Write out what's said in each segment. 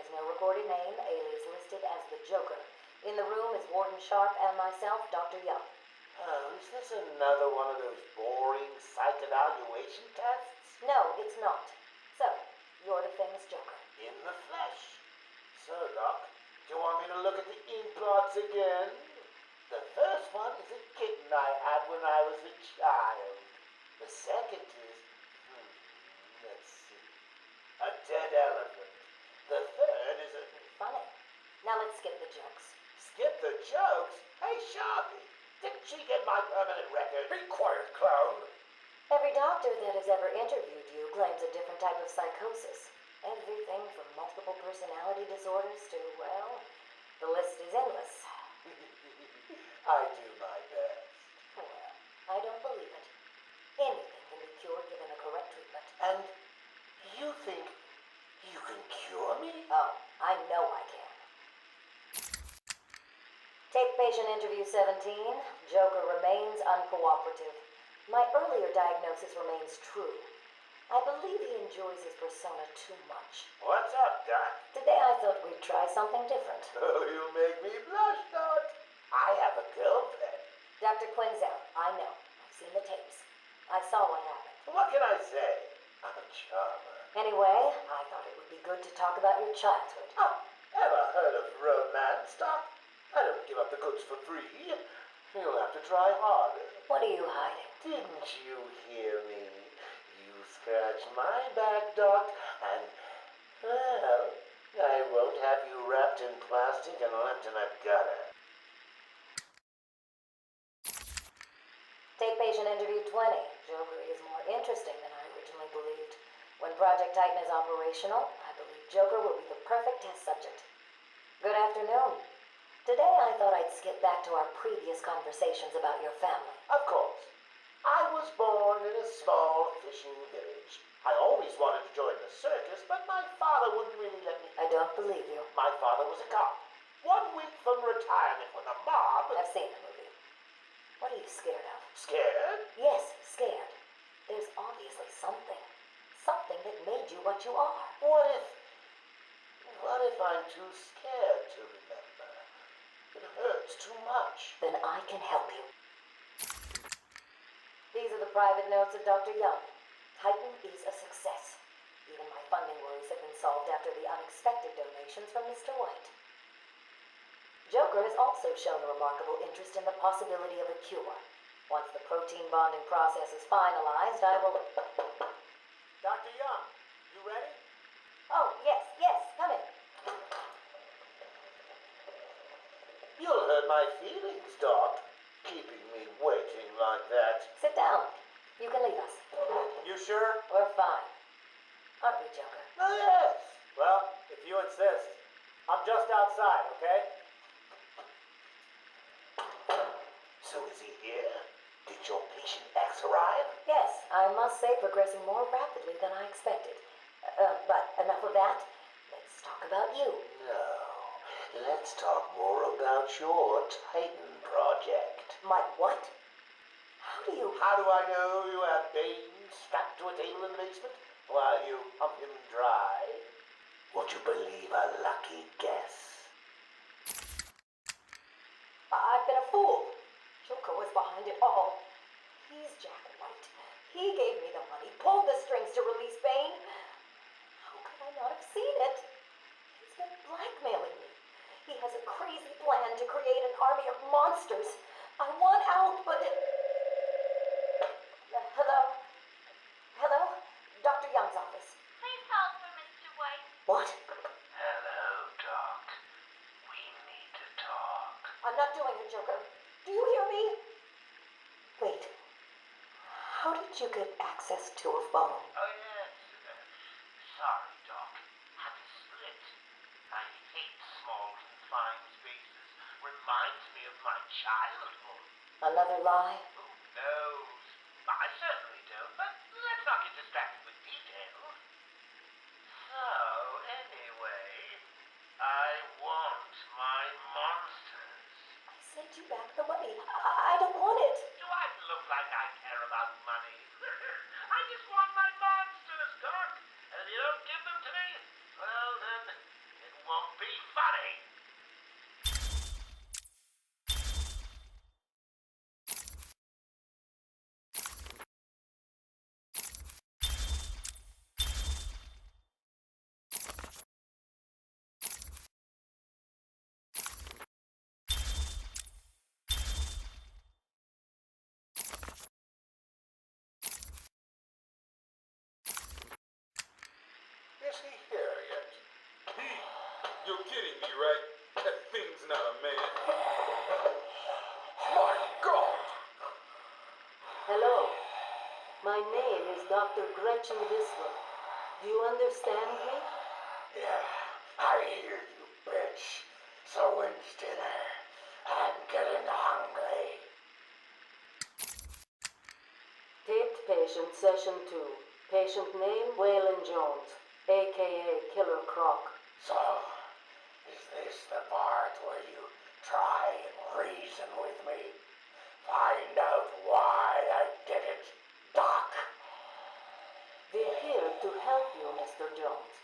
has no recorded name, alias listed as the Joker. In the room is Warden Sharp and myself, Dr. Young. Oh, is this another one of those boring psych evaluation tests? No, it's not. So, you're the famous Joker. In the flesh. So, Doc, do you want me to look at the ink blots again? The first one is a kitten I had when I was a child. The second is, let's see, a dead elephant. The third is a... Funny. Now let's skip the jokes. Skip the jokes? Hey, Sharpie, didn't she get my permanent record? Be quiet, clown. Every doctor that has ever interviewed you claims a different type of psychosis. Everything from multiple personality disorders to, well, the list is endless. I do my best. Well, I don't believe it. Anything can be cured given a correct treatment. And you think you can cure me? Oh, I know I can. Take patient interview 17. Joker remains uncooperative. My earlier diagnosis remains true. I believe he enjoys his persona too much. What's up, Doc? Today I thought we'd try something different. Oh, you make me blush, Doc. I have a girlfriend. Dr. Quinzel, I know. I've seen the tapes. I saw what happened. What can I say? I'm a charmer. Anyway, I thought it would be good to talk about your childhood. Oh, ever heard of romance, Doc? I don't give up the goods for free. You'll have to try harder. What are you hiding? Didn't you hear me? You scratch my back, Doc, and, well, I won't have you wrapped in plastic and left in a gutter. Take patient interview 20. Joker is more interesting than I originally believed. When Project Titan is operational, I believe Joker will be the perfect test subject. Good afternoon. Today I thought I'd skip back to our previous conversations about your family. Of course. I was born in a small fishing village. I always wanted to join the circus, but my father wouldn't really let me. I don't believe you. My father was a cop. 1 week from retirement when the mob... I've seen the movie. What are you scared of? Scared? Yes, scared. There's obviously something. Something that made you what you are. What if I'm too scared to remember? It hurts too much. Then I can help you. These are the private notes of Dr. Young. Titan is a success. Even my funding worries have been solved after the unexpected donations from Mr. White. Joker has also shown a remarkable interest in the possibility of a cure. Once the protein bonding process is finalized, I will... Dr. Young, you ready? Oh, yes, come in. You'll hurt my feelings, Doc, keeping me waiting like that. Sit down. You can leave us. You sure? We're fine. Aren't we, Joker? Oh, yes. Well, if you insist. I'm just outside, okay? So is he here? Did your patient X arrive? Yes, I must say progressing more rapidly than I expected. But enough of that. Let's talk about you. No. Let's talk more about your Titan project. My what? How How do I know you have Bane strapped to a table in the basement while you pump him dry? Would you believe a lucky guess? I've been a fool. Joker was behind it all. He's Jack White. He gave me the money, pulled the strings to release Bane. How could I not have seen it? He's been blackmailing me. He has a crazy plan to create an army of monsters. I want out, but... Hello? Hello? Dr. Young's office. Please hold for Mr. White. What? Hello, Doc. We need to talk. I'm not doing it, Joker. Do you hear me? Wait. How did you get access to a phone? Oh, yes. Sorry, Doc. Had to split. I hate small, confined spaces. Reminds me of my childhood. Another lie? Who knows? I certainly don't, but let's not get distracted with details. So, anyway, I want my monsters. I sent you back the money. I don't want it. Do I look like I care about money? I just want my monsters, Doc. And if you don't give them to me, well then, it kidding me, right? That thing's not a man. My God! Hello. My name is Dr. Gretchen Whistler. Do you understand me? Yeah, I hear you, bitch. So when's dinner? I'm getting hungry. Taped patient session 2. Patient name Waylon Jones, a.k.a. Killer Croc. So, is this the part where you try and reason with me? Find out why I did it, Doc. We're here to help you, Mr. Jones.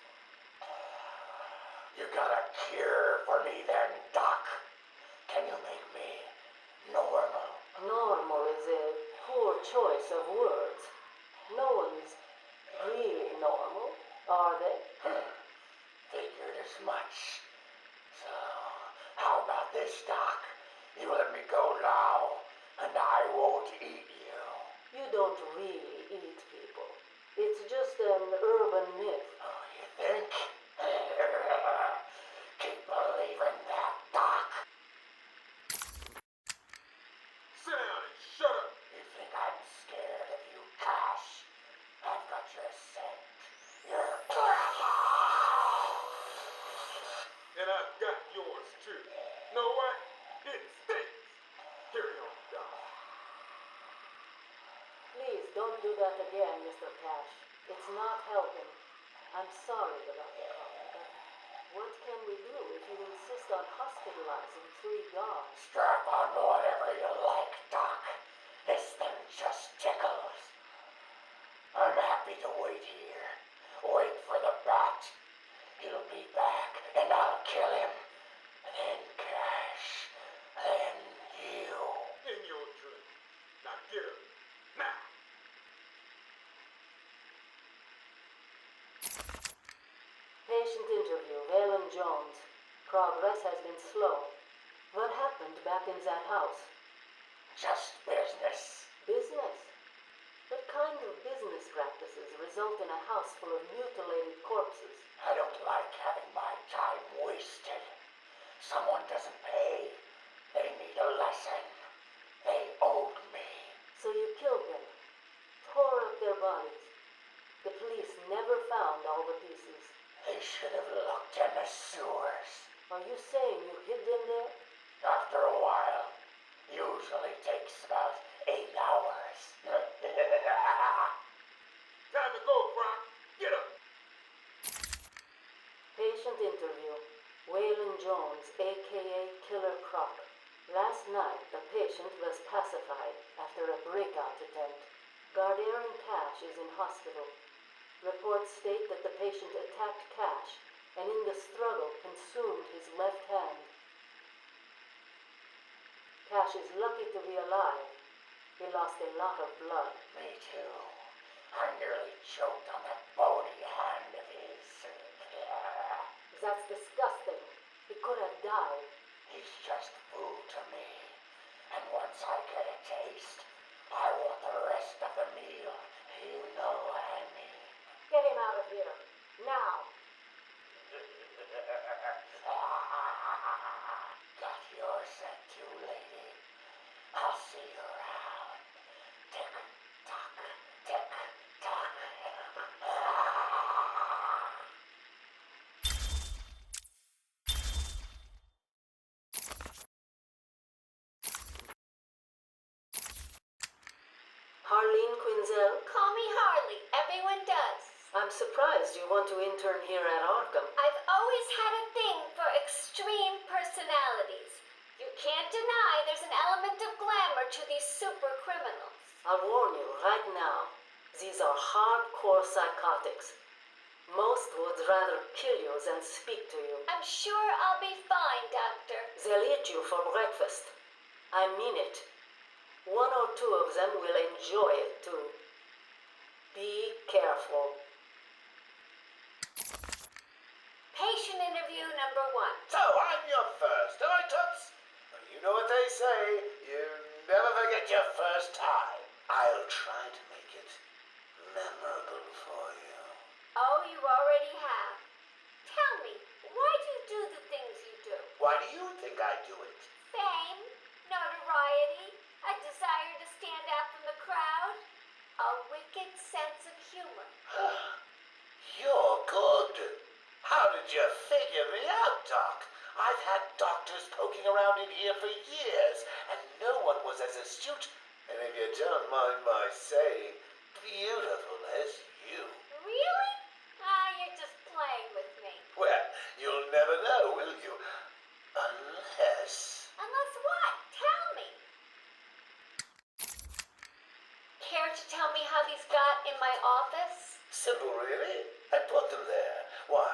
You got a cure for me then, Doc? Can you make me normal? Normal is a poor choice of words. No one's really normal, are they? Figured as much. So, how about this, Doc? You let me go now, and I won't eat you. You don't really eat people. It's just an urban myth. Oh, you think? Keep believing that, Doc. Sit down and shut up. You think I'm scared of you, Cash? I've got your scent. You're... And I've got yours too. Know what? It stinks. Carry on, Doc. Please don't do that again, Mr. Cash. It's not helping. I'm sorry about the comment, but what can we do if you insist on hospitalizing 3 guards? Strap on whatever you like, Doc. This thing just tickles. I'm happy to wait here. Wait for the bat. He'll be back, and I'll kill him. Then Cash. Then you. In your dream. Now get up. Now. Patient interview, Waylon Jones. Progress has been slow. What happened back in that house? Just business. Business? What kind of business practices result in a house full of mutilated corpses? I don't like having my time wasted. Someone doesn't pay. They need a lesson. They owed me. So you killed them, tore up their bodies. The police never found all the pieces. They should have looked in the sewers. Are you saying you hid them there? After a while. Usually takes about 8 hours. Time to go, Croc. Get up. Patient interview. Waylon Jones, a.k.a. Killer Croc. Last night, the patient was pacified after a breakout attempt. Aaron Cash is in hospital. Reports state that the patient attacked Cash and in the struggle consumed his left hand. Cash is lucky to be alive. He lost a lot of blood. Me too. I nearly choked on that bony hand of his. That's disgusting. He could have died. He's just food to me. And once I get a taste, I want the rest of the meal. You know what I mean. Get him out of here. Now. Got your scent too, lady. I'll see you around. Tick tock, tick tock. Harleen Quinzel, Call me Harley. Everyone does. I'm surprised you want to intern here at Arkham. I've always had a thing for extreme personalities. You can't deny there's an element of glamour to these super criminals. I'll warn you right now. These are hardcore psychotics. Most would rather kill you than speak to you. I'm sure I'll be fine, Doctor. They'll eat you for breakfast. I mean it. 1 or 2 of them will enjoy it too. Be careful. Patient interview number 1. So I'm your first, am I, Toots? Well, you know what they say. You never forget your first time. I'll try to make it memorable for you. Oh, you already have. Tell me, why do you do the things Why do you think I do it? Fame, notoriety, a desire to stand out from the crowd, a wicked sense of humor. You're good. How did you figure me out, Doc? I've had doctors poking around in here for years, and no one was as astute, and if you don't mind my saying, beautiful as you. Really? You're just playing with me. Well, you'll never know, will you? Unless... Unless what? Tell me. Care to tell me how these got in my office? Simple, really. I put them there. Why?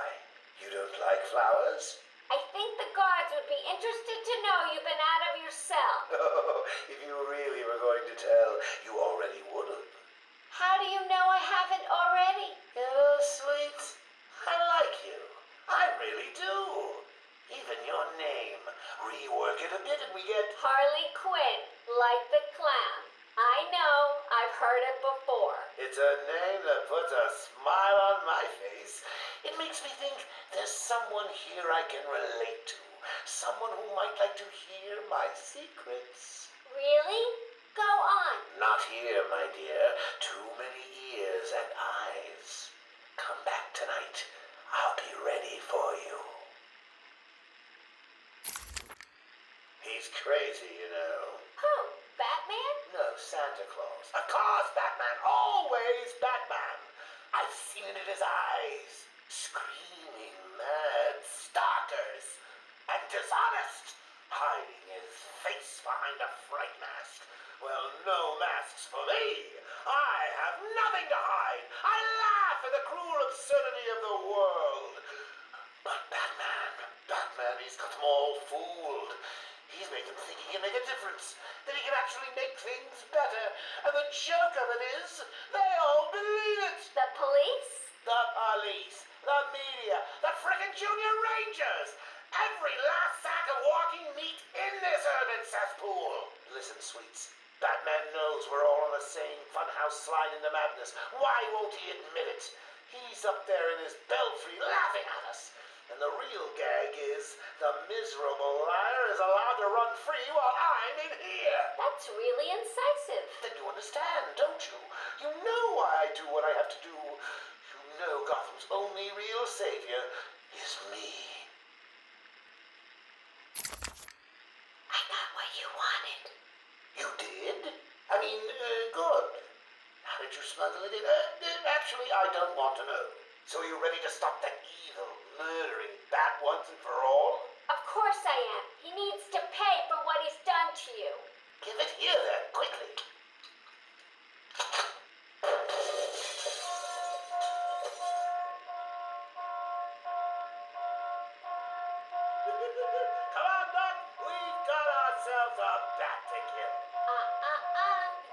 You don't like flowers? I think the guards would be interested to know you've been out of your cell. Oh, if you really were going to tell, you already would have. How do you know I haven't already? You know, sweet, I like you. I really do. Even your name. Rework it a bit and we get... Harley Quinn, like the clown. I know, I've heard it before. It's a name that puts a smile on my face. It makes me think there's someone here I can relate to. Someone who might like to hear my secrets. Really? Go on. Not here, my dear. Too many ears and eyes. Come back tonight. I'll be ready for you. He's crazy, you know. Who? Batman? No, Santa Claus. Of course, Batman. Always Batman. I've seen it in his eyes. Screaming mad stalkers. And dishonest. Hiding his face behind a fright mask. Well, no masks for me. I have nothing to hide. I laugh at the cruel absurdity of the world. But Batman, he's got them all fooled. He's made them think he can make a difference, that he can actually make things better. And the joke of it is, they all believe it. The police? The police, the media, the frickin' junior rangers. Every last sack of walking meat in this urban cesspool. Listen, sweets. Batman knows we're all on the same funhouse slide into madness. Why won't he admit it? He's up there in his belfry laughing at us. And the real gag is the miserable liar is allowed to run free while I'm in here. That's really incisive. Then you understand, don't you? You know why I do what I have to do. You know Gotham's only real savior is me. I got what you wanted. You did? I mean, good. How did you smuggle it in? Actually, I don't want to know. So are you ready to stop that evil, murdering bat once and for all? Of course I am. He needs to pay for what he's done to you. Give it here then, quickly. Come on, Doc. We've got ourselves a bat to kill.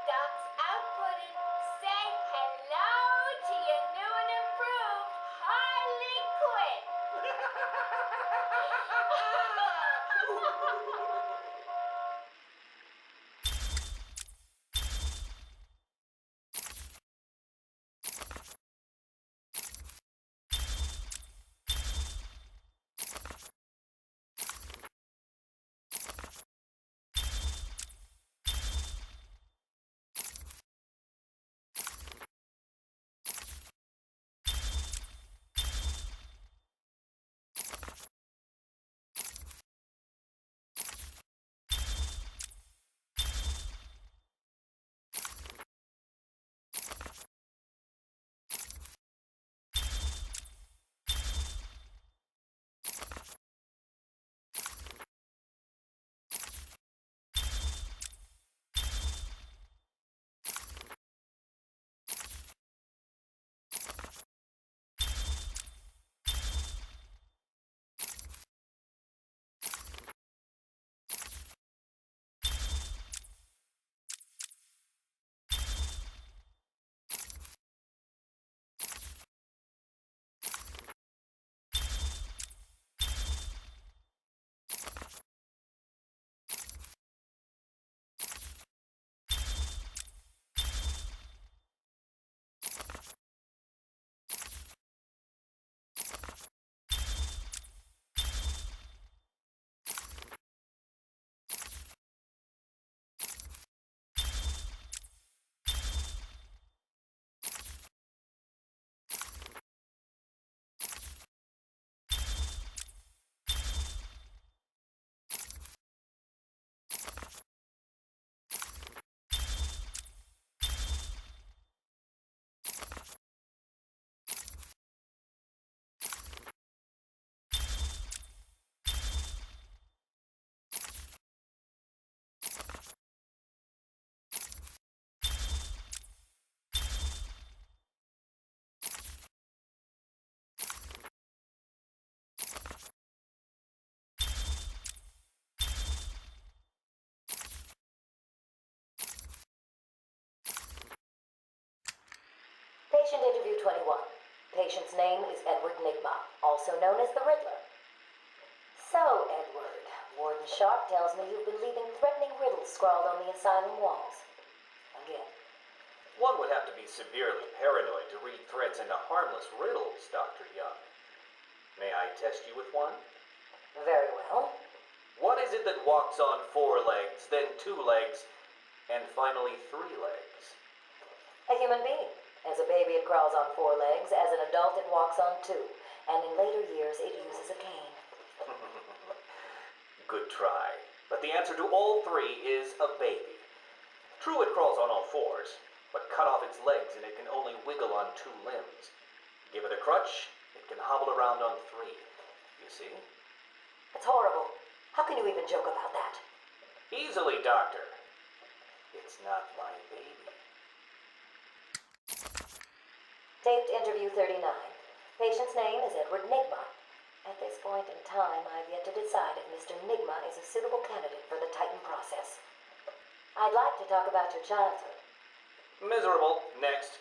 Doc's outputting. Say hello to your new and improved Harley Quinn. 21. Patient's name is Edward Nigma, also known as the Riddler. So, Edward, Warden Sharp tells me you've been leaving threatening riddles scrawled on the asylum walls. Again. One would have to be severely paranoid to read threats into harmless riddles, Dr. Young. May I test you with one? Very well. What is it that walks on 4 legs, then 2 legs, and finally 3 legs? A human being. As a baby, it crawls on 4 legs. As an adult, it walks on 2. And in later years, it uses a cane. Good try. But the answer to all 3 is a baby. True, it crawls on all 4s, but cut off its legs and it can only wiggle on 2 limbs. Give it a crutch, it can hobble around on 3. You see? It's horrible. How can you even joke about that? Easily, Doctor. It's not my baby. Taped interview 39. Patient's name is Edward Nigma. At this point in time, I've yet to decide if Mr. Nigma is a suitable candidate for the Titan process. I'd like to talk about your childhood. Miserable. Next.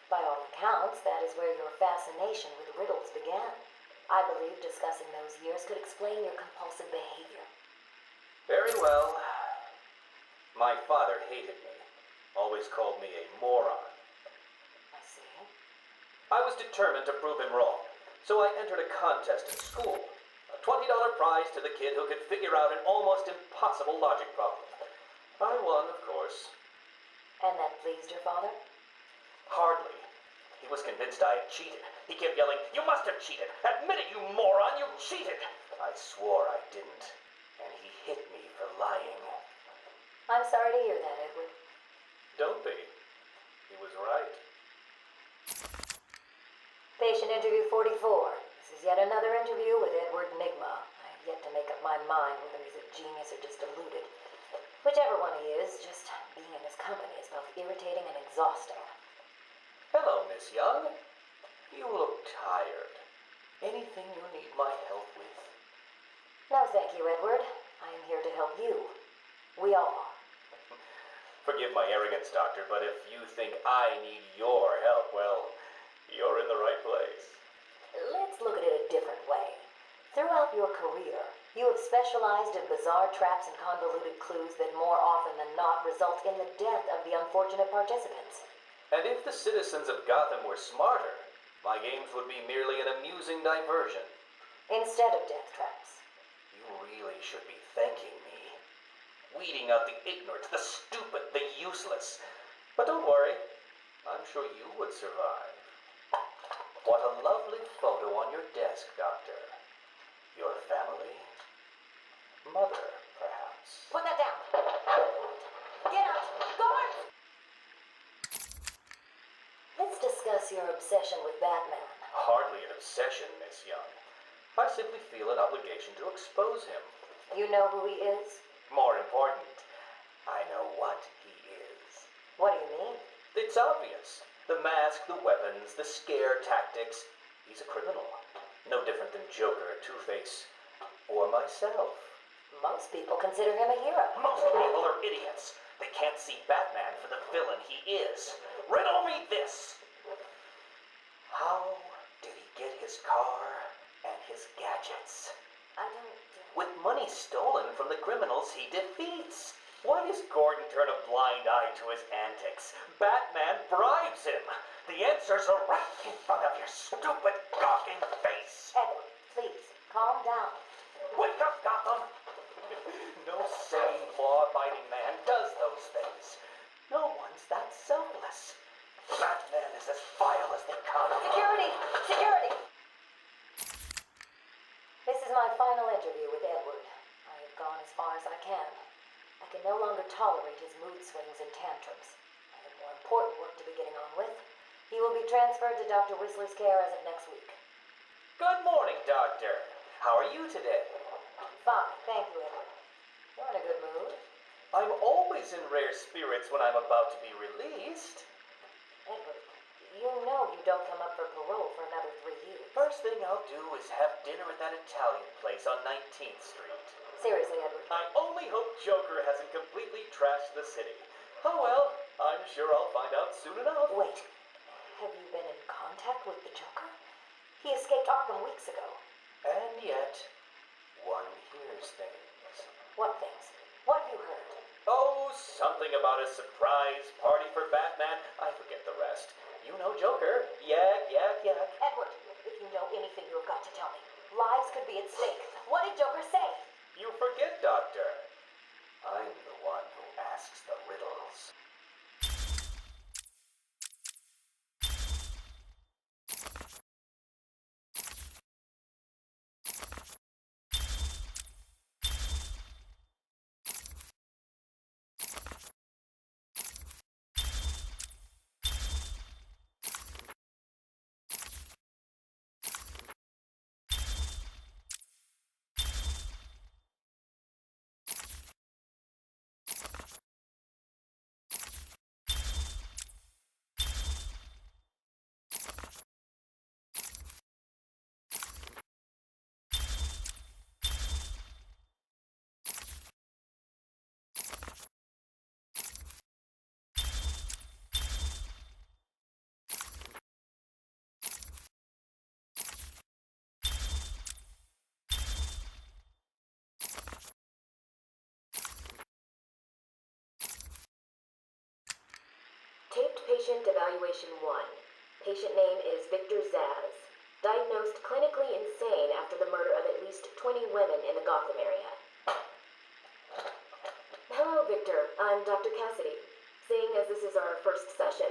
By all accounts, that is where your fascination with riddles began. I believe discussing those years could explain your compulsive behavior. Very well. My father hated me. Always called me a moron. I see. I was determined to prove him wrong, so I entered a contest in school. A $20 prize to the kid who could figure out an almost impossible logic problem. I won, of course. And that pleased your father? Hardly. He was convinced I had cheated. He kept yelling, "You must have cheated! Admit it, you moron! You cheated!" I swore I didn't, and he hit me for lying. I'm sorry to hear that, Edward. Don't be. He was right. Patient interview 44. This is yet another interview with Edward Nigma. I have yet to make up my mind whether he's a genius or just deluded. Whichever one he is, just being in his company is both irritating and exhausting. Hello, Miss Young. You look tired. Anything you need my help with? No, thank you, Edward. I am here to help you. We all are. Forgive my arrogance, Doctor, but if you think I need your help, well, you're in the right place. Let's look at it a different way. Throughout your career, you have specialized in bizarre traps and convoluted clues that more often than not result in the death of the unfortunate participants. And if the citizens of Gotham were smarter, my games would be merely an amusing diversion. Instead of death traps. You really should be thanking me. Weeding out the ignorant, the stupid, the useless. But don't worry, I'm sure you would survive. What a lovely photo on your desk, Doctor. Your family? Mother, perhaps. Put that down. Get out. Go on. Let's discuss your obsession with Batman. Hardly an obsession, Miss Young. I simply feel an obligation to expose him. You know who he is? More important, I know what he is. What do you mean? It's obvious. The mask, the weapons, the scare tactics. He's a criminal. No different than Joker, Two-Face, or myself. Most people consider him a hero. Most people are idiots. They can't see Batman for the villain he is. Riddle me this. How did he get his car and his gadgets? I don't... With money stolen from the criminals he defeats. Why does Gordon turn a blind eye to his antics? Batman bribes him. The answers are right in front of your stupid, gawking face. Edward, please, calm down. Wake up, Gotham! No sane, law-abiding man does those things. No one's that selfless. Batman is as vile as they come. Security! Security! This is my final interview with Edward. I have gone as far as I can. I can no longer tolerate his mood swings and tantrums. I have more important work to be getting on with. He will be transferred to Dr. Whistler's care as of next week. Good morning, Doctor. How are you today? Fine, thank you, Edward. You're in a good mood. I'm always in rare spirits when I'm about to be released. Edward, you know you don't come up for parole for another 3 years. First thing I'll do is have dinner at that Italian place on 19th Street. Seriously, Edward. I only hope Joker hasn't completely trashed the city. Oh well, I'm sure I'll find out soon enough. Wait. Have you been in contact with the Joker? He escaped Arkham weeks ago. And yet, one hears things. What things? What have you heard? Oh, something about a surprise party for Batman. I forget the rest. You know Joker. Yak, yak, yak. Edward, if you know anything, you have got to tell me. Lives could be at stake. What did Joker say? You forget, Doctor. I'm the one who asks the riddles. Taped patient evaluation 1. Patient name is Victor Zaz. Diagnosed clinically insane after the murder of at least 20 women in the Gotham area. Hello, Victor. I'm Dr. Cassidy. Seeing as this is our first session,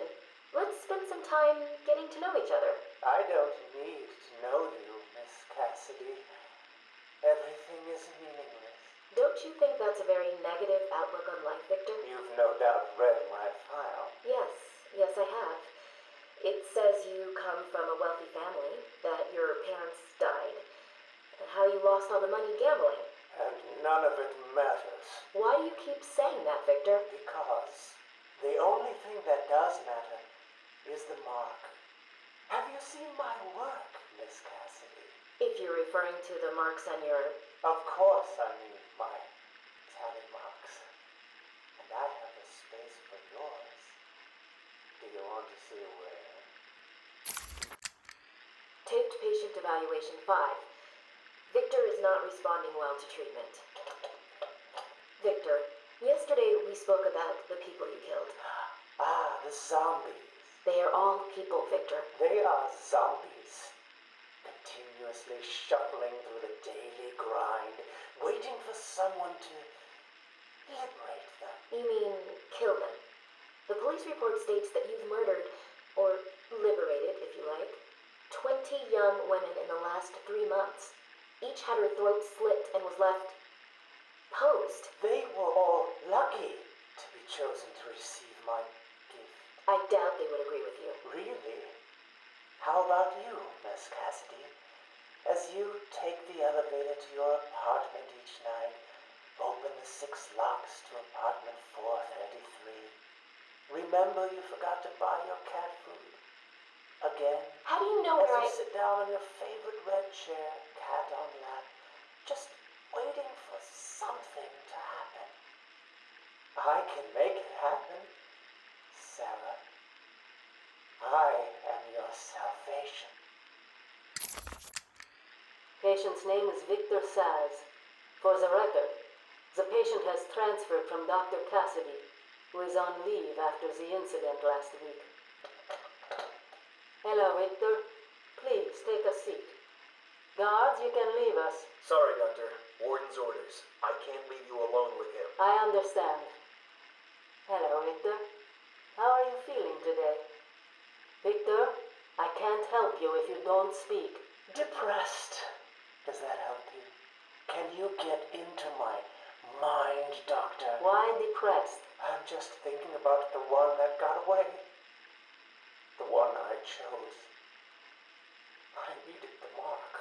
let's spend some time getting to know each other. I don't need to know you, Miss Cassidy. Everything is meaningless. Don't you think that's a very negative outlook on life, Victor? You've no doubt read my file. Yes, I have. It says you come from a wealthy family, that your parents died, and how you lost all the money gambling. And none of it matters. Why do you keep saying that, Victor? Because the only thing that does matter is the mark. Have you seen my work, Miss Cassidy? If you're referring to the marks on your... Of course I mean my tally marks. And I have a space for yours. Do you want to see where? Taped patient evaluation 5. Victor is not responding well to treatment. Victor, yesterday we spoke about the people you killed. Ah, the zombies. They are all people, Victor. They are zombies. Continuously shuffling through the daily grind, waiting for someone to liberate them. You mean kill them? The police report states that you've murdered, or liberated if you like, 20 young women in the last 3 months. Each had her throat slit and was left posed. They were all lucky to be chosen to receive my gift. I doubt they would agree with you. Really? How about you, Miss Cassidy? As you take the elevator to your apartment each night, open the 6 locks to apartment 433. Remember you forgot to buy your cat food. Again. How do you know As where you sit down in your favorite red chair, cat on lap, just waiting for something to happen. I can make it happen, Sarah. I am your salvation. Patient's name is Victor Saz. For the record, the patient has transferred from Dr. Cassidy, who is on leave after the incident last week. Hello, Victor. Please take a seat. Guards, you can leave us. Sorry, Doctor. Warden's orders. I can't leave you alone with him. I understand. Hello, Victor. How are you feeling today? Victor, I can't help you if you don't speak. Depressed. Does that help you? Can you get into my mind, Doctor? Why depressed? I'm just thinking about the one that got away. The one I chose. I needed the mark.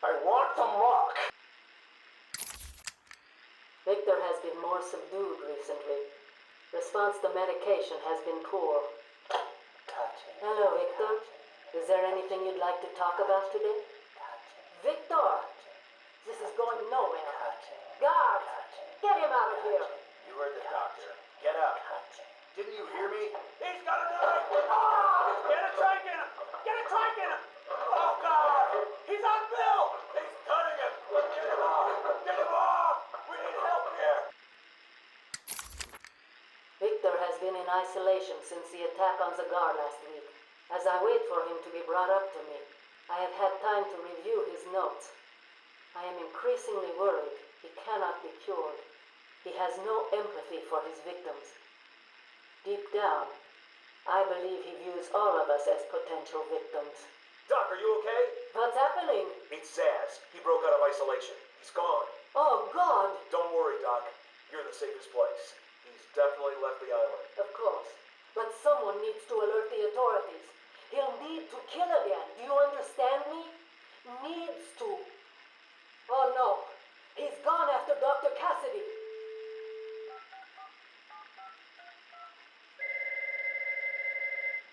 I want the mark! Victor has been more subdued recently. Response to medication has been poor. Touching. Hello, Victor. Is there anything you'd like to talk about today? Victor! This is going nowhere. Guards! Get him out of here! You heard the doctor. Get up. Didn't you hear me? He's got a knife! Ah! Get a trank in him! Get a trank in him! Oh, God! He's on Bill! He's cutting him! Get him off! Get him off! We need help here! Victor has been in isolation since the attack on Zagar last week. As I wait for him to be brought up to me, I have had time to review his notes. I am increasingly worried he cannot be cured. He has no empathy for his victims. Deep down, I believe he views all of us as potential victims. Doc, are you okay? What's happening? It's Zaz. He broke out of isolation. He's gone. Oh, God! Don't worry, Doc. You're in the safest place. He's definitely left the island. Of course. But someone needs to alert the authorities. He'll need to kill again. Do you understand me? Needs to. Oh, no. He's gone after Dr. Cassidy.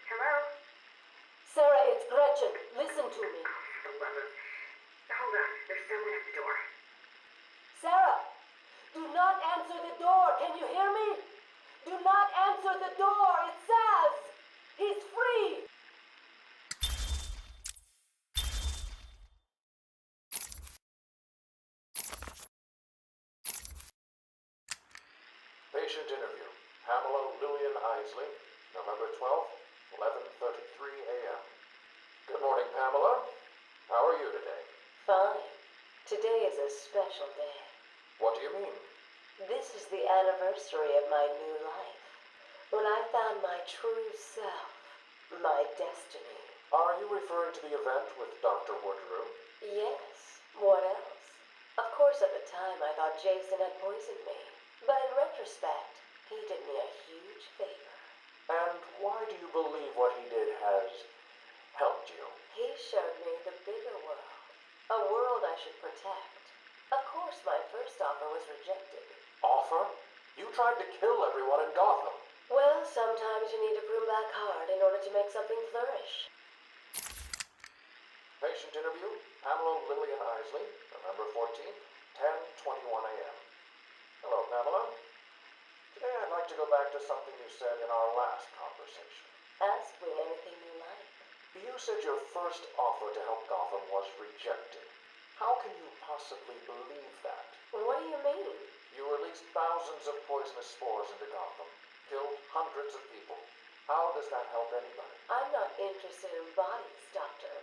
Hello? Sarah, it's Gretchen. Listen to me. Hold on. There's someone at the door. Sarah, do not answer the door. Can you hear me? Do not answer the door. It says he's free. Patient interview. Pamela Lillian Isley, November 12th, 11:33 a.m. Good morning, Pamela. How are you today? Fine. Today is a special day. What do you mean? This is the anniversary of my new life. When I found my true self, my destiny. Are you referring to the event with Dr. Woodrow? Yes. What else? Of course, at the time I thought Jason had poisoned me. But in retrospect, he did me a huge favor. And why do you believe what he did has helped you? He showed me the bigger world. A world I should protect. Of course, my first offer was rejected. Offer? You tried to kill everyone in Gotham. Well, sometimes you need to prune back hard in order to make something flourish. Patient interview. Pamela Lillian Isley, November 14th, 10:21 a.m. Hello, Pamela. Today I'd like to go back to something you said in our last conversation. Ask me anything you like. You said your first offer to help Gotham was rejected. How can you possibly believe that? What do you mean? You released thousands of poisonous spores into Gotham, killed hundreds of people. How does that help anybody? I'm not interested in bodies, Doctor.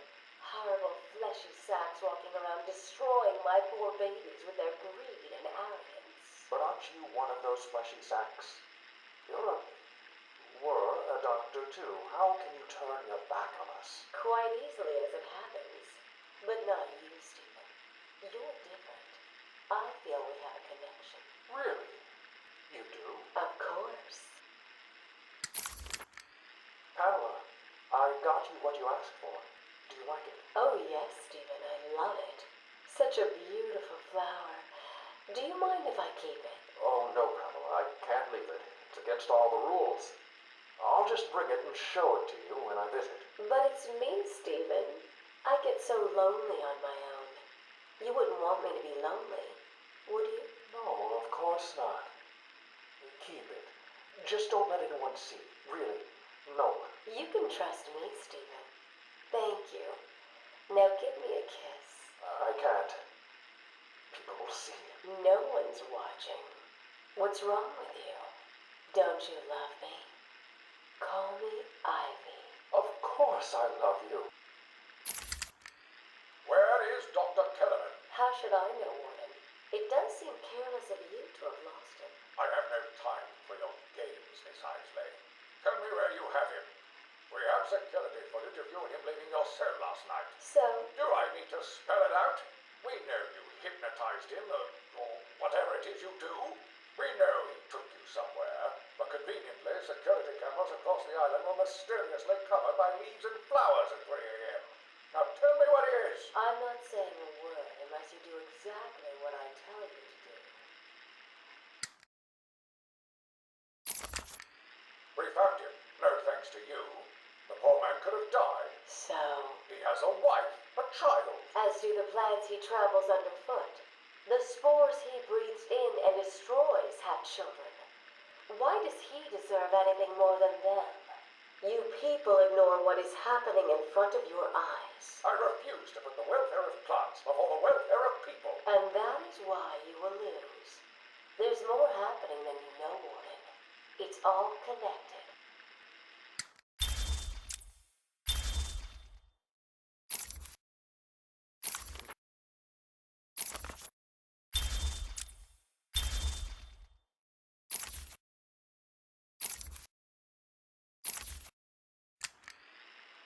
Horrible fleshy sacks walking around destroying my poor babies with their greed and arrogance. But aren't you one of those fleshy sacks? Were a doctor too. How can you turn your back on us? Quite easily as it happens. But not you, Stephen. You're different. I feel we have a connection. Really? You do? Of course. Pamela, I got you what you asked for. Do you like it? Oh, yes, Stephen. I love it. Such a beautiful flower. Do you mind if I keep it? Oh, no, Pamela. I can't leave it. It's against all the rules. I'll just bring it and show it to you when I visit. But it's me, Stephen. I get so lonely on my own. You wouldn't want me to be lonely, would you? No, of course not. Keep it. Just don't let anyone see. Really. No one. You can trust me, Stephen. Thank you. Now give me a kiss. I can't. People will see. No one's watching. What's wrong with you? Don't you love me? Call me Ivy. Of course I love you. Where is Dr. Kellerman? How should I know, Warden? It does seem careless of you to have lost him. I have no time for your games, Miss Isley. Tell me where you have him. We have security footage of you and him leaving your cell last night. So, Do I need to spell it out? We know you hypnotized him, or whatever it is you do. We know he took you somewhere, but conveniently, security cameras across the island were mysteriously covered by leaves and flowers at 3 a.m. Now tell me what he is. I'm not saying a word unless you do exactly what I tell you to do. We found him, no thanks to you. The poor man could have died. So, He has a wife, a child. as do the plants he travels underfoot. The spores he breathes in and destroys have children. Why does he deserve anything more than them? You people ignore what is happening in front of your eyes. I refuse to put the welfare of plants before the welfare of people. And that is why you will lose. There's more happening than you know, Warden. It's all connected.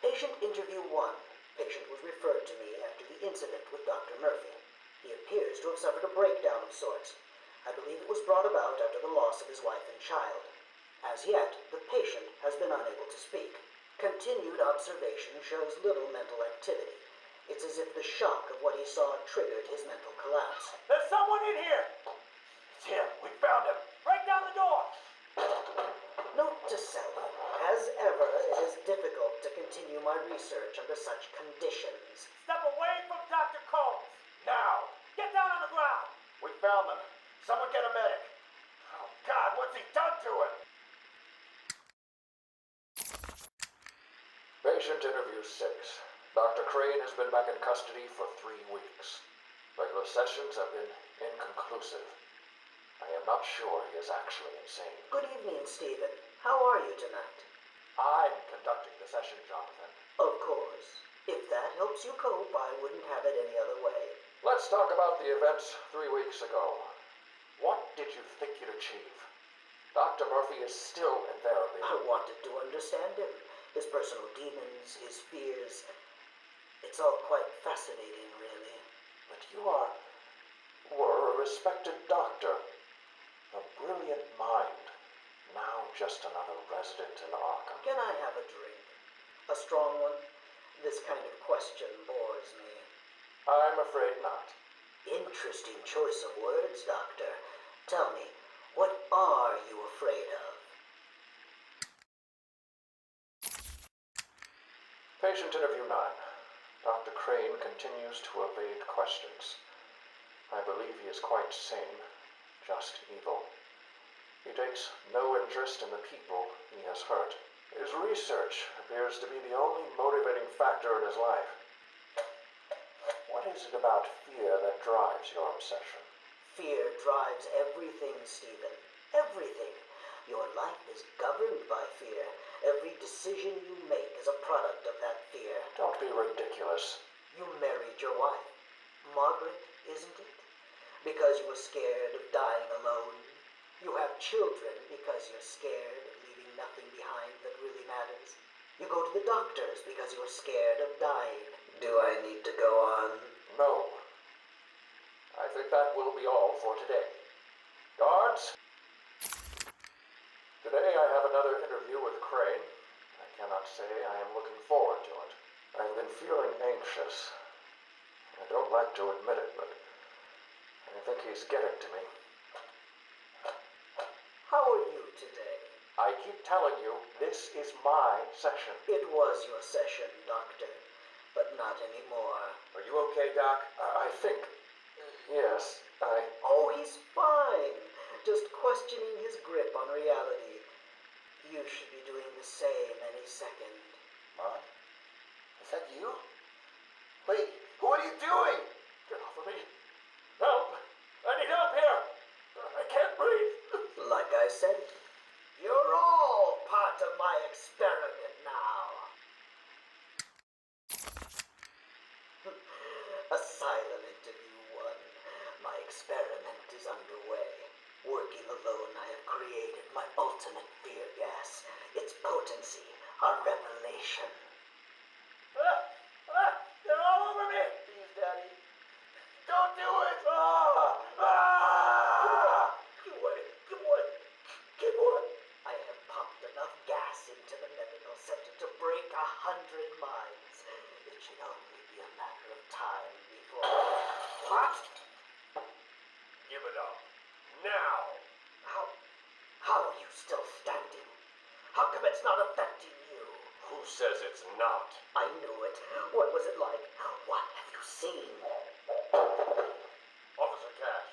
Patient interview 1. Patient was referred to me after the incident with Dr. Murphy. He appears to have suffered a breakdown of sorts. I believe it was brought about after the loss of his wife and child. As yet, the patient has been unable to speak. Continued observation shows little mental activity. It's as if the shock of what he saw triggered his mental collapse. There's someone in here! It's him. We found him. Break down the door! Note to self. As ever, it is difficult to continue my research under such conditions. Step away from Dr. Combs! Now. Get down on the ground! We found them. Someone get a medic. Oh, God, what's he done to him? Patient interview 6. Dr. Crane has been back in custody for 3 weeks. Regular sessions have been inconclusive. I am not sure he is actually insane. Good evening, Stephen. How are you tonight? I'm conducting the session, Jonathan. Of course. If that helps you cope, I wouldn't have it any other way. Let's talk about the events 3 weeks ago. What did you think you'd achieve? Dr. Murphy is still in therapy. I wanted to understand him. His personal demons, his fears. It's all quite fascinating, really. But you were a respected doctor. A brilliant mind. Now just another resident in Arkham. Can I have a drink? A strong one? This kind of question bores me. I'm afraid not. Interesting choice of words, Doctor. Tell me, what are you afraid of? Patient interview 9. Dr. Crane continues to evade questions. I believe he is quite sane, just evil. He takes no interest in the people he has hurt. His research appears to be the only motivating factor in his life. What is it about fear that drives your obsession? Fear drives everything, Stephen. Everything. Your life is governed by fear. Every decision you make is a product of that fear. Don't be ridiculous. You married your wife. Margaret, isn't it? Because you were scared of dying alone. You have children because you're scared of leaving nothing behind that really matters. You go to the doctors because you're scared of dying. Do I need to go on? No. I think that will be all for today. Guards? Today I have another interview with Crane. I cannot say I am looking forward to it. I've been feeling anxious. I don't like to admit it, but I think he's getting to me. How are you today? I keep telling you, this is my session. It was your session, Doctor, but not anymore. Are you okay, Doc? I think... Yes, Oh, he's fine. Just questioning his grip on reality. You should be doing the same any second. Mom? Is that you? Wait, what are you doing? Get off of me. Help! I need help here! I can't breathe! Like I said, you're all part of my experiment now. Asylum interview 1. My experiment is underway. Working alone, I have created my ultimate fear gas. Its potency, a revelation. They're all over me! Please, Daddy. Don't do it! Give away. I have pumped enough gas into the medical center to break 100 minds. It should only be a matter of time before... What? Give it up. Now! How are you still standing? How come it's not affecting you? Who says it's not? I knew it. What was it like? What have you seen? Officer Cash,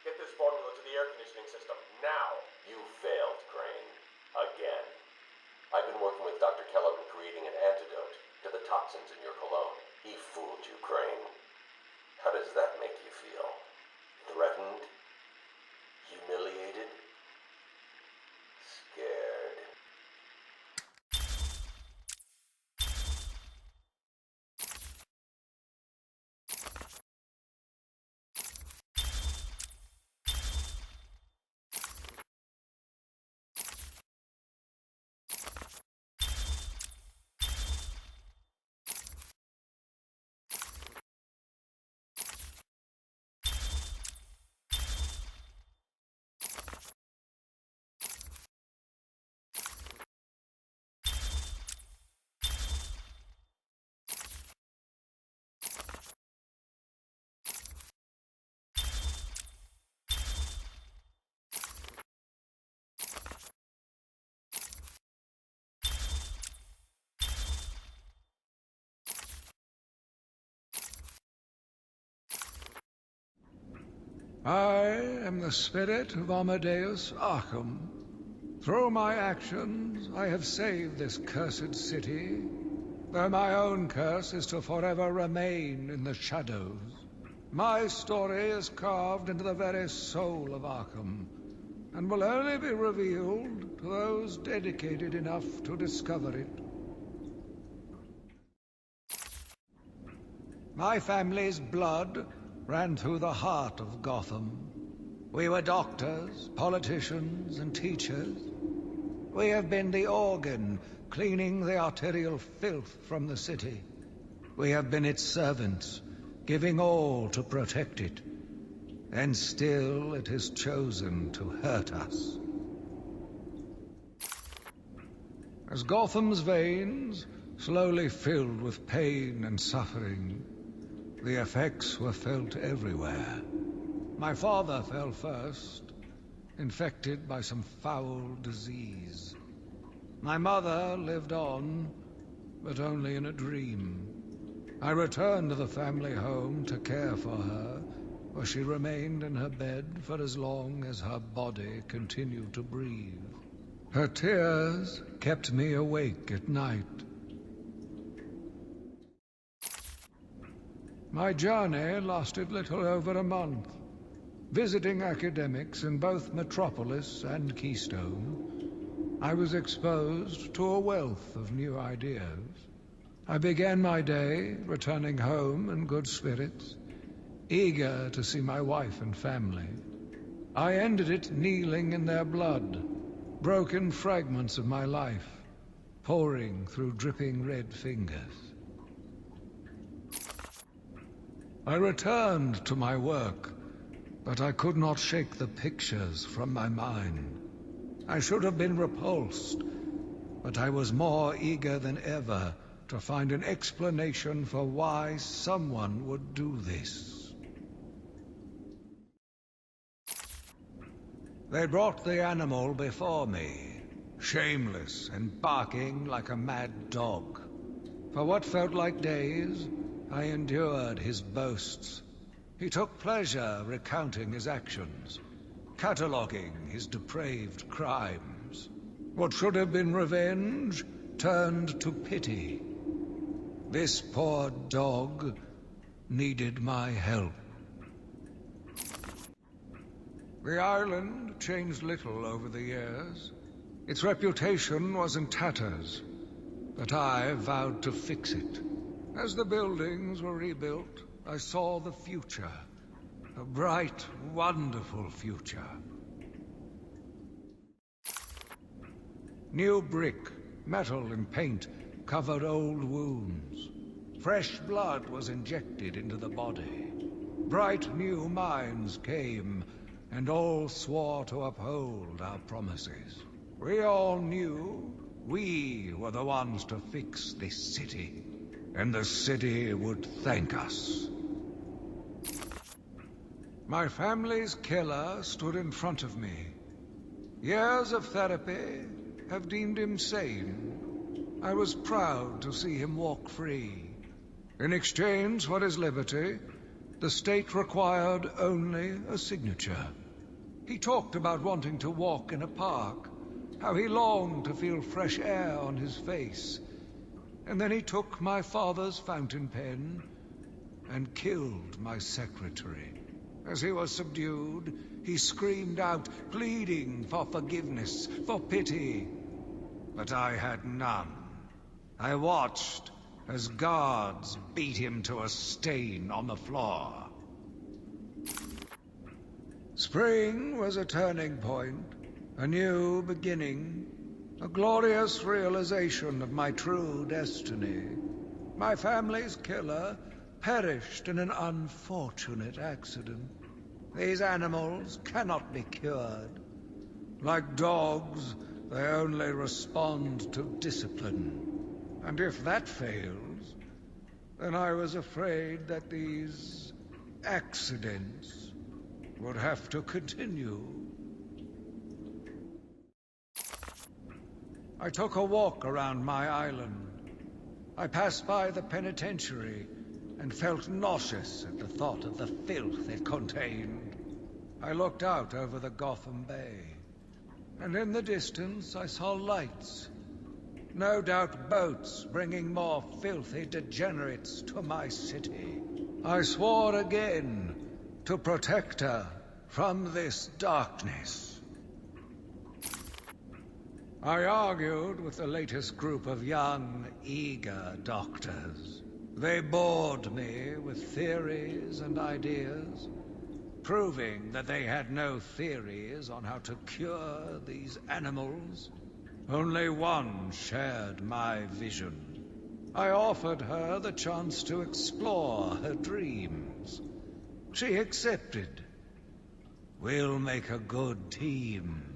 get this formula to the air conditioning system now. You failed, with Dr. Kellogg in creating an antidote to the toxins in your cologne. He fooled you, Crane. How does that make you feel? Threatened? Humiliated? Scared? I am the spirit of Amadeus Arkham. Through my actions, I have saved this cursed city, though my own curse is to forever remain in the shadows. My story is carved into the very soul of Arkham, and will only be revealed to those dedicated enough to discover it. My family's blood ran through the heart of Gotham. We were doctors, politicians, and teachers. We have been the organ cleaning the arterial filth from the city. We have been its servants, giving all to protect it. And still it has chosen to hurt us. As Gotham's veins slowly filled with pain and suffering, the effects were felt everywhere. My father fell first, infected by some foul disease. My mother lived on, but only in a dream. I returned to the family home to care for her, where she remained in her bed for as long as her body continued to breathe. Her tears kept me awake at night. My journey lasted little over a month, visiting academics in both Metropolis and Keystone. I was exposed to a wealth of new ideas. I began my day returning home in good spirits, eager to see my wife and family. I ended it kneeling in their blood, broken fragments of my life, pouring through dripping red fingers. I returned to my work, but I could not shake the pictures from my mind. I should have been repulsed, but I was more eager than ever to find an explanation for why someone would do this. They brought the animal before me, shameless and barking like a mad dog. For what felt like days, I endured his boasts. He took pleasure recounting his actions, cataloguing his depraved crimes. What should have been revenge turned to pity. This poor dog needed my help. The island changed little over the years. Its reputation was in tatters, but I vowed to fix it. As the buildings were rebuilt, I saw the future. A bright, wonderful future. New brick, metal, and paint covered old wounds. Fresh blood was injected into the body. Bright new minds came, and all swore to uphold our promises. We all knew we were the ones to fix this city. And the city would thank us. My family's killer stood in front of me. Years of therapy have deemed him sane. I was proud to see him walk free. In exchange for his liberty, the state required only a signature. He talked about wanting to walk in a park, how he longed to feel fresh air on his face. And then he took my father's fountain pen and killed my secretary. As he was subdued, he screamed out, pleading for forgiveness, for pity. But I had none. I watched as guards beat him to a stain on the floor. Spring was a turning point, a new beginning, a glorious realization of my true destiny. My family's killer perished in an unfortunate accident. These animals cannot be cured. Like dogs, they only respond to discipline. And if that fails, then I was afraid that these accidents would have to continue. I took a walk around my island. I passed by the penitentiary and felt nauseous at the thought of the filth it contained. I looked out over the Gotham Bay, and in the distance I saw lights. No doubt boats bringing more filthy degenerates to my city. I swore again to protect her from this darkness. I argued with the latest group of young, eager doctors. They bored me with theories and ideas, proving that they had no theories on how to cure these animals. Only one shared my vision. I offered her the chance to explore her dreams. She accepted. We'll make a good team.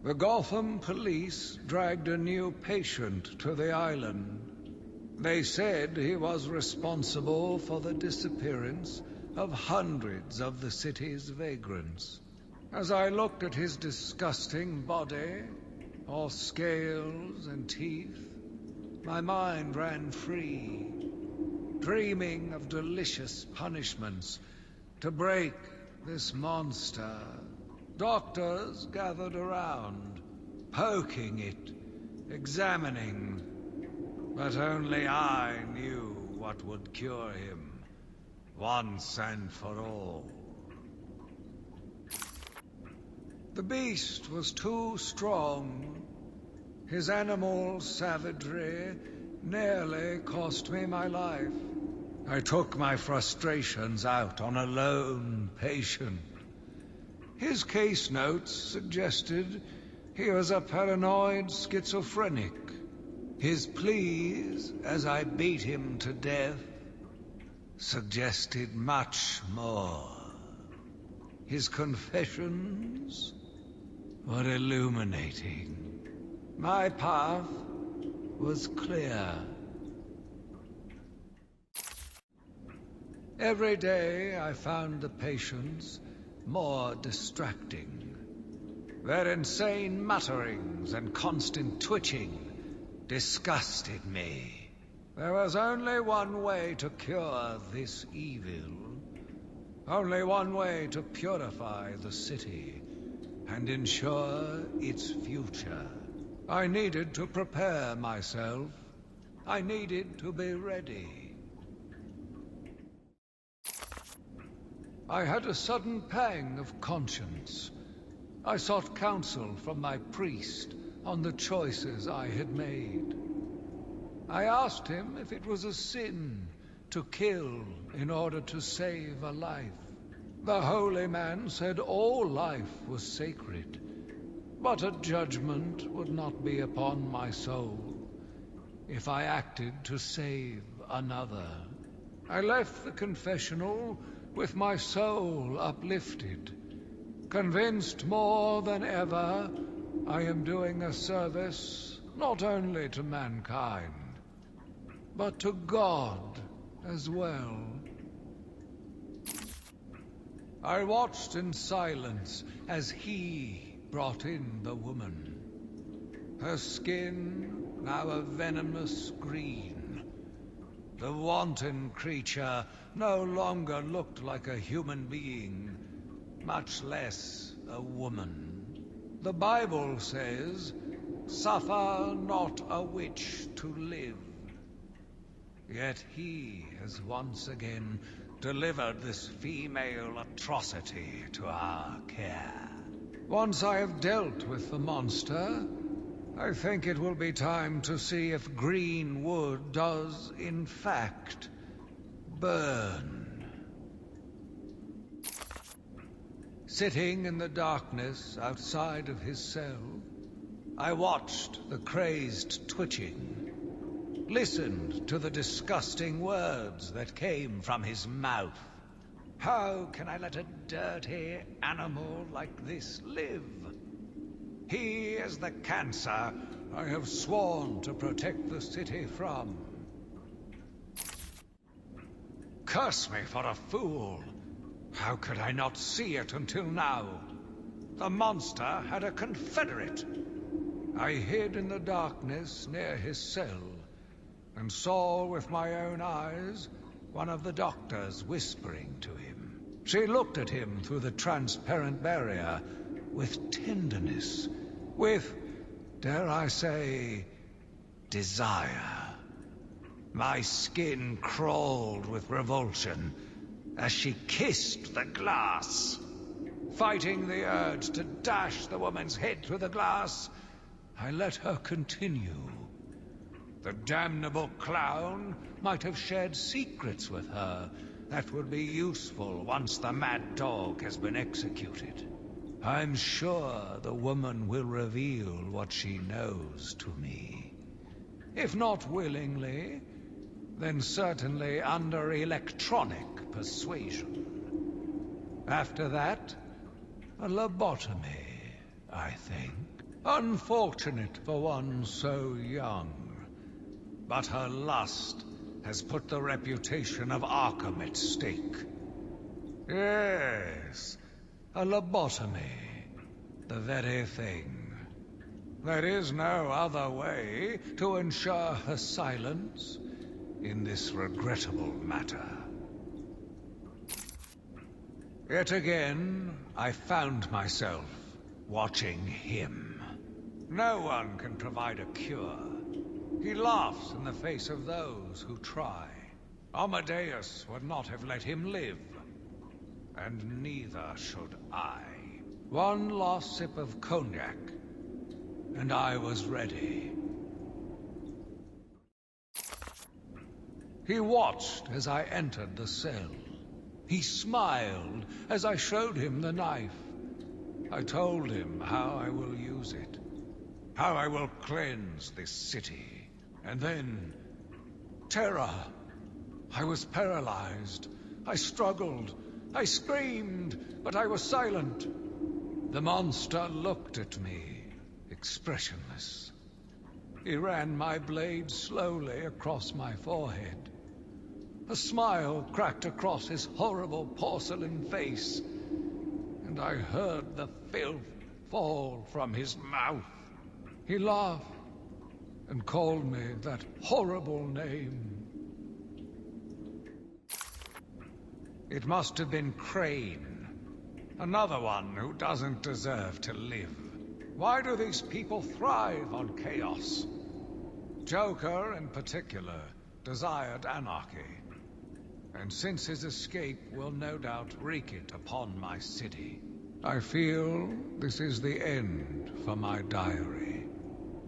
The Gotham police dragged a new patient to the island. They said he was responsible for the disappearance of hundreds of the city's vagrants. As I looked at his disgusting body, all scales and teeth, my mind ran free, dreaming of delicious punishments to break this monster. Doctors gathered around, poking it, examining, but only I knew what would cure him, once and for all. The beast was too strong. His animal savagery nearly cost me my life. I took my frustrations out on a lone patient. His case notes suggested he was a paranoid schizophrenic. His pleas, as I beat him to death, suggested much more. His confessions were illuminating. My path was clear. Every day I found the patients more distracting. Their insane mutterings and constant twitching disgusted me. There was only one way to cure this evil. Only one way to purify the city and ensure its future. I needed to prepare myself. I needed to be ready. I had a sudden pang of conscience. I sought counsel from my priest on the choices I had made. I asked him if it was a sin to kill in order to save a life. The holy man said all life was sacred, but a judgment would not be upon my soul if I acted to save another. I left the confessional with my soul uplifted, convinced more than ever I am doing a service not only to mankind, but to God as well. I watched in silence as he brought in the woman. Her skin now a venomous green. The wanton creature no longer looked like a human being, much less a woman. The Bible says, "Suffer not a witch to live." Yet he has once again delivered this female atrocity to our care. Once I have dealt with the monster, I think it will be time to see if green wood does, in fact, burn. Sitting in the darkness outside of his cell, I watched the crazed twitching, listened to the disgusting words that came from his mouth. How can I let a dirty animal like this live? He is the cancer I have sworn to protect the city from. Curse me for a fool! How could I not see it until now? The monster had a confederate. I hid in the darkness near his cell, and saw with my own eyes one of the doctors whispering to him. She looked at him through the transparent barrier with tenderness, with, dare I say, desire. My skin crawled with revulsion as she kissed the glass. Fighting the urge to dash the woman's head through the glass, I let her continue. The damnable clown might have shared secrets with her that would be useful once the mad dog has been executed. I'm sure the woman will reveal what she knows to me. If not willingly, then certainly under electronic persuasion. After that, a lobotomy, I think. Unfortunate for one so young. But her lust has put the reputation of Arkham at stake. Yes, a lobotomy. The very thing. There is no other way to ensure her silence in this regrettable matter. Yet again, I found myself watching him. No one can provide a cure. He laughs in the face of those who try. Amadeus would not have let him live. And neither should I. One last sip of cognac, and I was ready. He watched as I entered the cell. He smiled as I showed him the knife. I told him how I will use it, how I will cleanse this city. And then, terror. I was paralyzed. I struggled. I screamed, but I was silent. The monster looked at me, expressionless. He ran my blade slowly across my forehead. A smile cracked across his horrible porcelain face, and I heard the filth fall from his mouth. He laughed and called me that horrible name. It must have been Crane, another one who doesn't deserve to live. Why do these people thrive on chaos? Joker, in particular, desired anarchy, and since his escape will no doubt wreak it upon my city. I feel this is the end for my diary.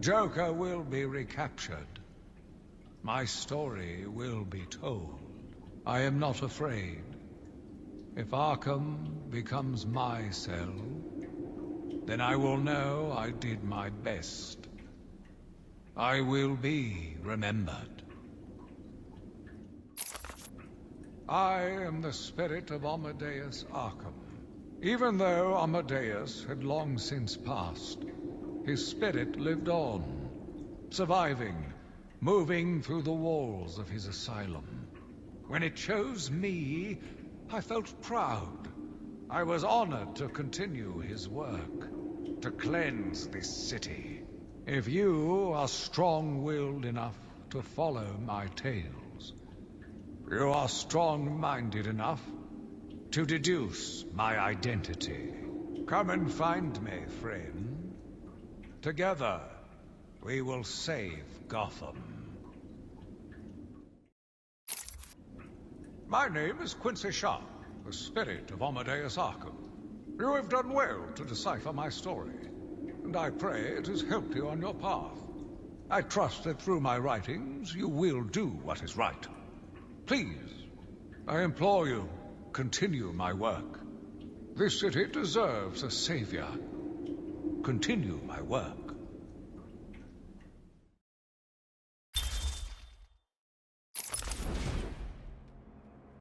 Joker will be recaptured. My story will be told. I am not afraid. If Arkham becomes my cell, then I will know I did my best. I will be remembered. I am the spirit of Amadeus Arkham. Even though Amadeus had long since passed, his spirit lived on, surviving, moving through the walls of his asylum. When it chose me, I felt proud. I was honored to continue his work, to cleanse this city. If you are strong-willed enough to follow my tales, you are strong-minded enough to deduce my identity. Come and find me, friend. Together, we will save Gotham. My name is Quincy Sharp, the spirit of Amadeus Arkham. You have done well to decipher my story, and I pray it has helped you on your path. I trust that through my writings you will do what is right. Please, I implore you, continue my work. This city deserves a savior. Continue my work.